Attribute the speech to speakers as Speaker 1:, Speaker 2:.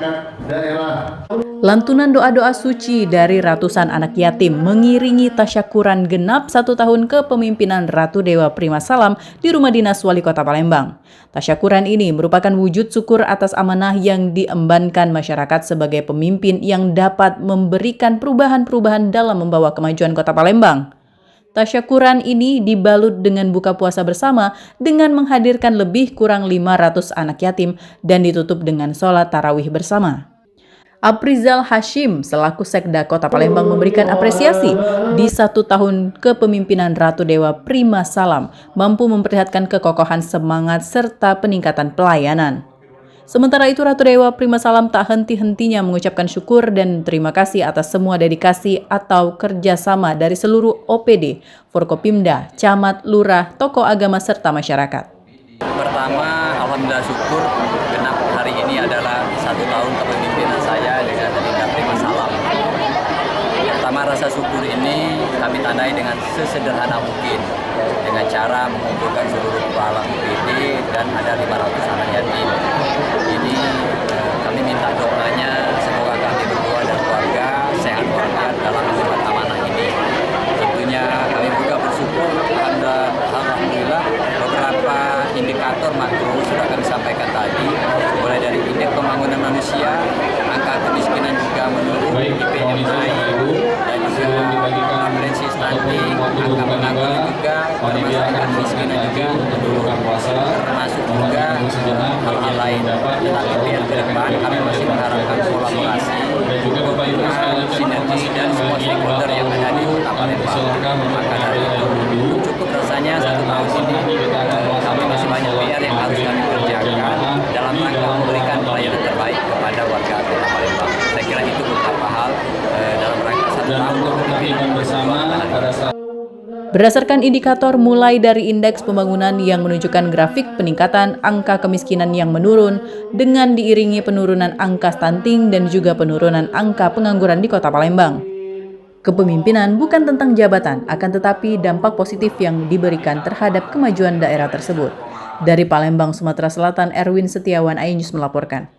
Speaker 1: perangkat daerah.
Speaker 2: Lantunan doa-doa suci dari ratusan anak yatim mengiringi tasyakuran genap 1 tahun kepemimpinan Ratu Dewa Prima Salam di Rumah Dinas Wali Kota Palembang. Tasyakuran ini merupakan wujud syukur atas amanah yang diembankan masyarakat sebagai pemimpin yang dapat memberikan perubahan-perubahan dalam membawa kemajuan Kota Palembang. Tasyakuran ini dibalut dengan buka puasa bersama dengan menghadirkan lebih kurang 500 anak yatim dan ditutup dengan sholat tarawih bersama. Aprizal Hashim selaku Sekda Kota Palembang memberikan apresiasi di 1 tahun kepemimpinan Ratu Dewa Prima Salam mampu memperlihatkan kekokohan semangat serta peningkatan pelayanan. Sementara itu Ratu Dewa Prima Salam tak henti-hentinya mengucapkan syukur dan terima kasih atas semua dedikasi atau kerjasama dari seluruh OPD, Forkopimda, Camat, Lurah, tokoh agama serta masyarakat.
Speaker 3: Pertama, alhamdulillah syukur genap hari ini adalah 1 tahun kepemimpinan saya dengan Dinda Prima Salam. Pertama, rasa syukur ini kami tandai dengan sesederhana mungkin dengan cara mengumpulkan seluruh kepala OPD dan ada 500 anak yatim. Ini kami minta doanya semoga kami berdua dan keluarga sehat walafiat dalam khidmat amanah ini. Tentunya kami juga bersyukur alhamdulillah beberapa indikator makro sudah kami sampaikan tadi, mulai dari indeks pembangunan manusia, angka kemiskinan juga menurun, IP-nya naik, dan juga prevalensi stunting, angka pengangguran juga, termasuk kemiskinan juga menurun, termasuk juga hal-hal lain. Tetapi PR ke depan kami masih mengharapkan kolaborasi, sinergi dan semua stakeholder yang ada di Kota Palembang. Maka dari itu cukup rasanya 1 tahun ini kami masih banyak PR yang harus kami kerjakan dalam rangka memberikan pelayanan terbaik kepada warga Kota Palembang. Saya kira itu beberapa hal dalam rangka 1 tahun kepemimpinan bersama.
Speaker 2: Berdasarkan indikator mulai dari indeks pembangunan yang menunjukkan grafik peningkatan angka kemiskinan yang menurun dengan diiringi penurunan angka stunting dan juga penurunan angka pengangguran di Kota Palembang. Kepemimpinan bukan tentang jabatan, akan tetapi dampak positif yang diberikan terhadap kemajuan daerah tersebut. Dari Palembang, Sumatera Selatan, Erwin Setiawan, iNews melaporkan.